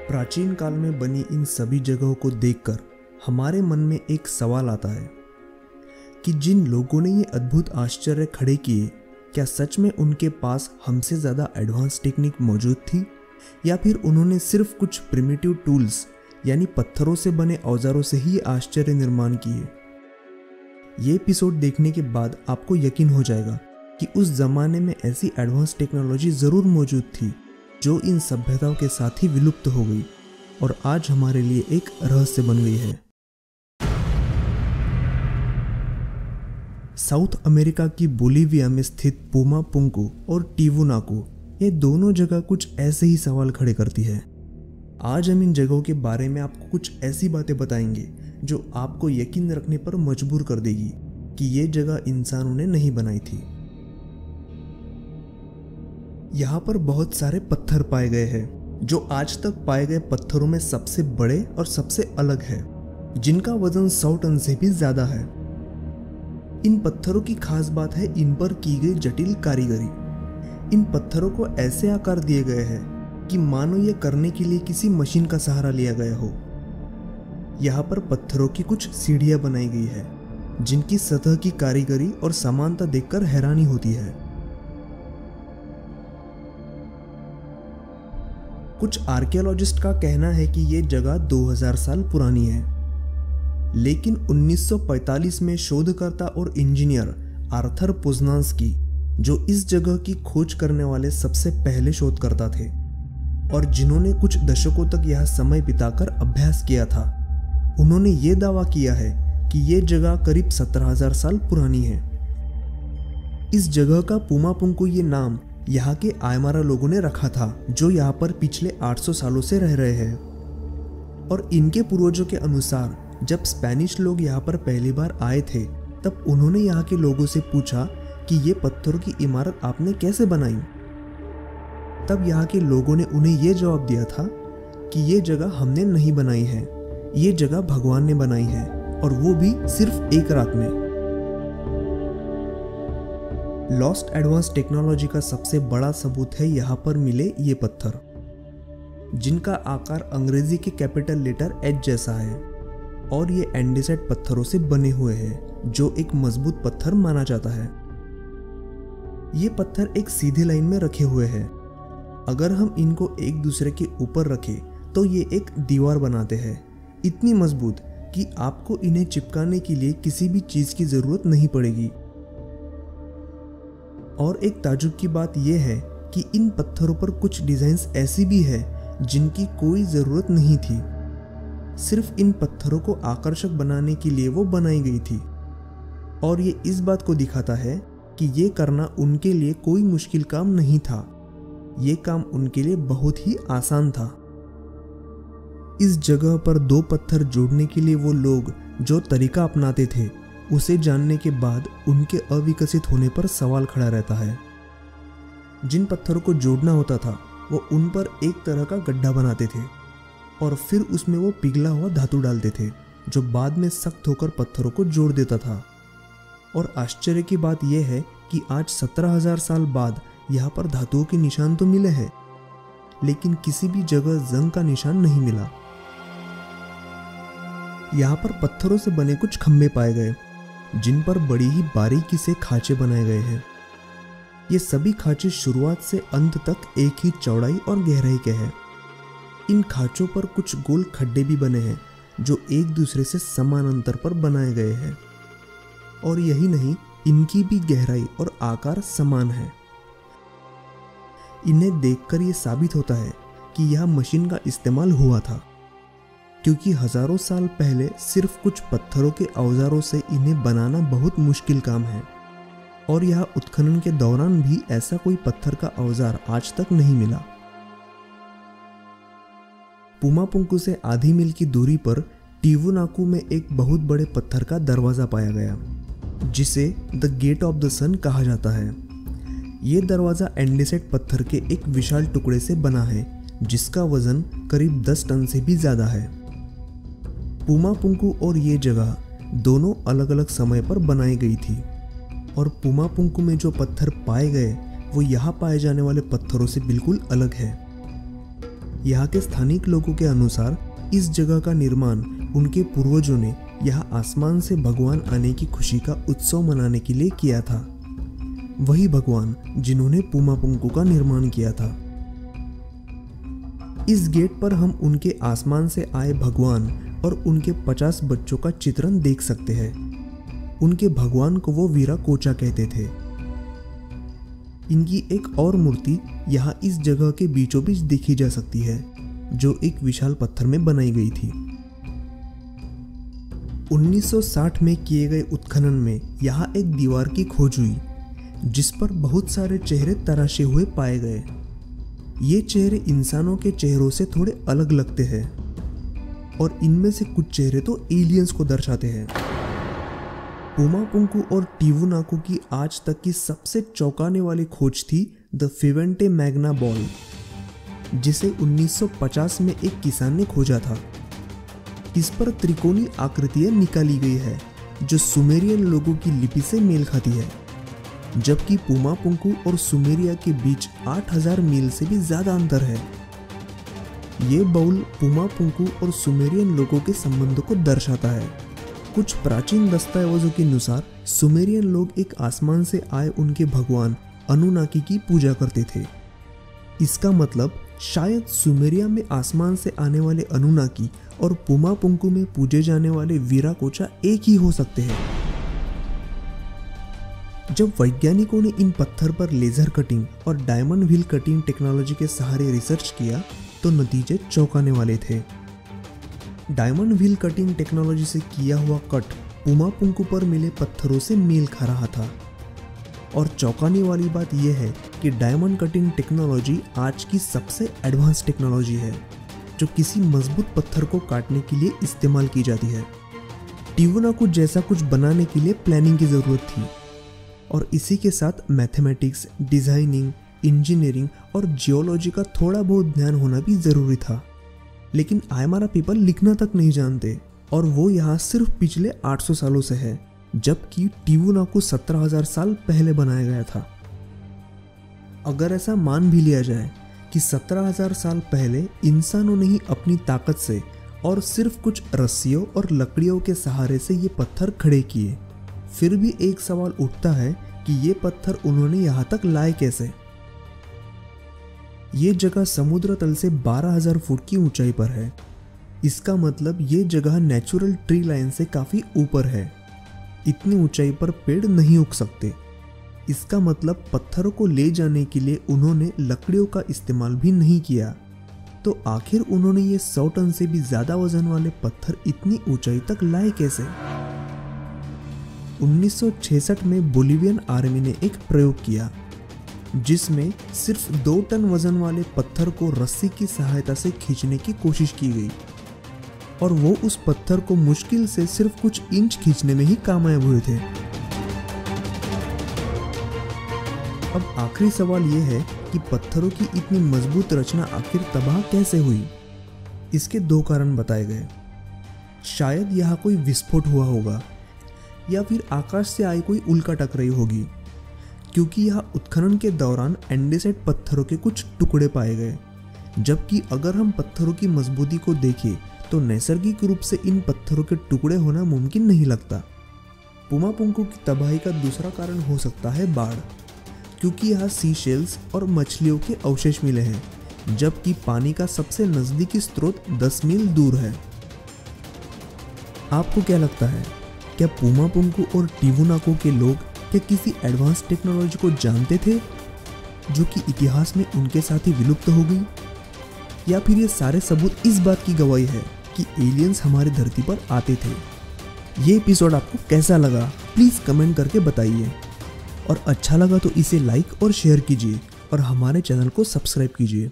प्राचीन काल में बनी इन सभी जगहों को देखकर हमारे मन में एक सवाल आता है कि जिन लोगों ने ये अद्भुत आश्चर्य खड़े किए, क्या सच में उनके पास हमसे ज़्यादा एडवांस टेक्निक मौजूद थी, या फिर उन्होंने सिर्फ कुछ प्रिमिटिव टूल्स यानी पत्थरों से बने औजारों से ही आश्चर्य निर्माण किए। ये एपिसोड देखने के बाद आपको यकीन हो जाएगा कि उस जमाने में ऐसी एडवांस टेक्नोलॉजी ज़रूर मौजूद थी जो इन सभ्यताओं के साथ ही विलुप्त हो गई और आज हमारे लिए एक रहस्य बन गई है। साउथ अमेरिका की बोलिविया में स्थित पुमा पुंकु और टिवुनाकु, ये दोनों जगह कुछ ऐसे ही सवाल खड़े करती है। आज हम इन जगहों के बारे में आपको कुछ ऐसी बातें बताएंगे जो आपको यकीन रखने पर मजबूर कर देगी कि ये जगह इंसानों ने नहीं बनाई थी। यहाँ पर बहुत सारे पत्थर पाए गए हैं जो आज तक पाए गए पत्थरों में सबसे बड़े और सबसे अलग है, जिनका वजन 100 टन से भी ज्यादा है। इन पत्थरों की खास बात है इन पर की गई जटिल कारीगरी। इन पत्थरों को ऐसे आकार दिए गए हैं कि मानो ये करने के लिए किसी मशीन का सहारा लिया गया हो। यहाँ पर पत्थरों की कुछ सीढ़ियां बनाई गई है जिनकी सतह की कारीगरी और समानता देखकर हैरानी होती है। कुछ आर्कियोलॉजिस्ट का कहना है कि ये जगह 2000 साल पुरानी है, लेकिन 1945 में शोधकर्ता और इंजीनियर आर्थर पोजनांस्की, जो इस जगह की खोज करने वाले सबसे पहले शोधकर्ता थे और जिन्होंने कुछ दशकों तक यहाँ समय बिताकर अभ्यास किया था, उन्होंने ये दावा किया है कि ये जगह करीब 17,000 साल पुरानी है। इस जगह का पुमा पुंकु ये नाम यहाँ के आयमारा लोगों ने रखा था, जो यहाँ पर पिछले 800 सालों से रह रहे हैं। और इनके पूर्वजों के अनुसार जब स्पेनिश लोग यहाँ पर पहली बार आए थे, तब उन्होंने यहाँ के लोगों से पूछा कि ये पत्थरों की इमारत आपने कैसे बनाई। तब यहाँ के लोगों ने उन्हें ये जवाब दिया था कि ये जगह हमने नहीं बनाई है, ये जगह भगवान ने बनाई है, और वो भी सिर्फ एक रात में। लॉस्ट एडवांस टेक्नोलॉजी का सबसे बड़ा सबूत है यहाँ पर मिले ये पत्थर, जिनका आकार अंग्रेजी के कैपिटल लेटर एच जैसा है, और ये एंडेसाइट पत्थरों से बने हुए हैं जो एक मजबूत पत्थर माना जाता है। ये पत्थर एक सीधी लाइन में रखे हुए हैं। अगर हम इनको एक दूसरे के ऊपर रखें तो ये एक दीवार बनाते हैं, इतनी मजबूत कि आपको इन्हें चिपकाने के लिए किसी भी चीज की जरूरत नहीं पड़ेगी। और एक ताजुब की बात यह है कि इन पत्थरों पर कुछ डिजाइन्स ऐसी भी है जिनकी कोई ज़रूरत नहीं थी, सिर्फ इन पत्थरों को आकर्षक बनाने के लिए वो बनाई गई थी। और ये इस बात को दिखाता है कि ये करना उनके लिए कोई मुश्किल काम नहीं था, ये काम उनके लिए बहुत ही आसान था। इस जगह पर दो पत्थर जोड़ने के लिए वो लोग जो तरीका अपनाते थे, उसे जानने के बाद उनके अविकसित होने पर सवाल खड़ा रहता है। जिन पत्थरों को जोड़ना होता था वो उन पर एक तरह का गड्ढा बनाते थे और फिर उसमें वो पिघला हुआ धातु डालते थे जो बाद में सख्त होकर पत्थरों को जोड़ देता था। और आश्चर्य की बात यह है कि आज 17,000 साल बाद यहाँ पर धातुओं के निशान तो मिले हैं, लेकिन किसी भी जगह जंग का निशान नहीं मिला। यहाँ पर पत्थरों से बने कुछ खंभे पाए गए जिन पर बड़ी ही बारीकी से खांचे बनाए गए हैं। ये सभी खांचे शुरुआत से अंत तक एक ही चौड़ाई और गहराई के हैं। इन खांचों पर कुछ गोल खड्डे भी बने हैं जो एक दूसरे से समान अंतर पर बनाए गए हैं, और यही नहीं, इनकी भी गहराई और आकार समान है। इन्हें देखकर ये साबित होता है कि यह मशीन का इस्तेमाल हुआ था, क्योंकि हजारों साल पहले सिर्फ कुछ पत्थरों के औजारों से इन्हें बनाना बहुत मुश्किल काम है। और यह उत्खनन के दौरान भी ऐसा कोई पत्थर का औजार आज तक नहीं मिला। पुमा पुंकु से आधी मील की दूरी पर टिवुनाकु में एक बहुत बड़े पत्थर का दरवाजा पाया गया जिसे द गेट ऑफ द सन कहा जाता है। ये दरवाजा एंडेसाइट पत्थर के एक विशाल टुकड़े से बना है जिसका वजन करीब 10 टन से भी ज्यादा है। पुमा पुंकु और ये जगह दोनों अलग अलग समय पर बनाई गई थी, और पुमा पुंकु में जो पत्थर पाए गए वो यहाँ पाए जाने वाले पत्थरों से बिल्कुल अलग है। यहाँ के स्थानिक लोगों के अनुसार इस जगह का निर्माण उनके पूर्वजों ने यहाँ आसमान से भगवान आने की खुशी का उत्सव मनाने के लिए किया था। वही भगवान जिन्होंने पुमा पुंकु का निर्माण किया था। इस गेट पर हम उनके आसमान से आए भगवान और उनके 50 बच्चों का चित्रण देख सकते हैं। उनके भगवान को वो वीराकोचा कहते थे। इनकी एक और मूर्ति यहाँ इस जगह के बीचों बीच देखी जा सकती है, जो एक विशाल पत्थर में बनाई गई थी। 1960 में किए गए उत्खनन में यहाँ एक दीवार की खोज हुई, जिस पर बहुत सारे चेहरे तराशे हुए पाए गए। ये चेहरे इंसानों के चेहरों से थोड़े अलग लगते हैं और इनमें से कुछ चेहरे तो एलियंस को दर्शाते हैं। पुमा पुंकु और टिवुनाकु की आज तक की सबसे चौंकाने वाली खोज थी द फिवेंटे मैग्ना बॉल, जिसे 1950 में एक किसान ने खोजा था। इस पर त्रिकोणीय आकृतियां निकाली गई है जो सुमेरियन लोगों की लिपि से मेल खाती है, जबकि पुमा पुंकु और सुमेरिया के बीच 8000 मील से भी ज्यादा अंतर है। ये बाउल पुमा पुंकु और सुमेरियन लोगों के संबंधों को दर्शाता है। कुछ प्राचीन दस्तावेजों के अनुसार सुमेरियन लोग एक आसमान से आए उनके भगवान अनुनाकी की पूजा करते थे। इसका मतलब शायद सुमेरिया में आसमान से आने वाले अनुनाकी और पुमा पुंकु में पूजे जाने वाले वीराकोचा एक ही हो सकते हैं। जब वैज्ञानिकों ने इन पत्थर पर लेजर कटिंग और डायमंड व्हील कटिंग टेक्नोलॉजी के सहारे रिसर्च किया तो नतीजे चौंकाने वाले थे। डायमंड व्हील कटिंग टेक्नोलॉजी से किया हुआ कट पुमा पुंकु पर मिले पत्थरों से मेल खा रहा था। और चौंकाने वाली बात यह है कि डायमंड कटिंग टेक्नोलॉजी आज की सबसे एडवांस टेक्नोलॉजी है जो किसी मजबूत पत्थर को काटने के लिए इस्तेमाल की जाती है। टिवुनाकु जैसा कुछ बनाने के लिए प्लानिंग की ज़रूरत थी और इसी के साथ मैथमेटिक्स, डिज़ाइनिंग, इंजीनियरिंग और जियोलॉजी का थोड़ा बहुत ज्ञान होना भी ज़रूरी था। लेकिन आयमारा पीपल लिखना तक नहीं जानते और वो यहाँ सिर्फ पिछले 800 सालों से है, जबकि टिवुनाकु 17,000 साल पहले बनाया गया था। अगर ऐसा मान भी लिया जाए कि 17,000 साल पहले इंसानों ने ही अपनी ताकत से और सिर्फ कुछ रस्सियों और लकड़ियों के सहारे से ये पत्थर खड़े किए, फिर भी एक सवाल उठता है कि ये पत्थर उन्होंने यहाँ तक लाए कैसे। ये जगह समुद्र तल से 12,000 फुट की ऊंचाई पर है। इसका मतलब ये जगह नेचुरल ट्री लाइन से काफ़ी ऊपर है। इतनी ऊंचाई पर पेड़ नहीं उग सकते। इसका मतलब पत्थरों को ले जाने के लिए उन्होंने लकड़ियों का इस्तेमाल भी नहीं किया। तो आखिर उन्होंने ये 100 टन से भी ज़्यादा वजन वाले पत्थर इतनी ऊंचाई तक लाए कैसे? 1966 में बोलिवियन आर्मी ने एक प्रयोग किया जिसमें सिर्फ 2 टन वजन वाले पत्थर को रस्सी की सहायता से खींचने की कोशिश की गई और वो उस पत्थर को मुश्किल से सिर्फ कुछ इंच खींचने में ही कामयाब हुए थे। अब आखिरी सवाल ये है कि पत्थरों की इतनी मजबूत रचना आखिर तबाह कैसे हुई? इसके 2 कारण बताए गए। शायद यहाँ कोई विस्फोट हुआ होगा या फिर आकाश से आई कोई उल्का टकराई होगी, क्योंकि यहाँ उत्खनन के दौरान एंडेसाइट पत्थरों के कुछ टुकड़े पाए गए। जबकि अगर हम पत्थरों की मजबूती को देखें तो नैसर्गिक रूप से इन पत्थरों के टुकड़े होना मुमकिन नहीं लगता। पुमा पुंकु की तबाही का दूसरा कारण हो सकता है बाढ़, क्योंकि यहाँ सी शेल्स और मछलियों के अवशेष मिले हैं, जबकि पानी का सबसे नज़दीकी स्रोत 10 मील दूर है। आपको क्या लगता है, क्या पुमा पुंकु और टिवुनाकु के लोग क्या किसी एडवांस टेक्नोलॉजी को जानते थे जो कि इतिहास में उनके साथ ही विलुप्त हो गई? या फिर ये सारे सबूत इस बात की गवाही है कि एलियंस हमारी धरती पर आते थे? ये एपिसोड आपको कैसा लगा प्लीज़ कमेंट करके बताइए, और अच्छा लगा तो इसे लाइक और शेयर कीजिए और हमारे चैनल को सब्सक्राइब कीजिए।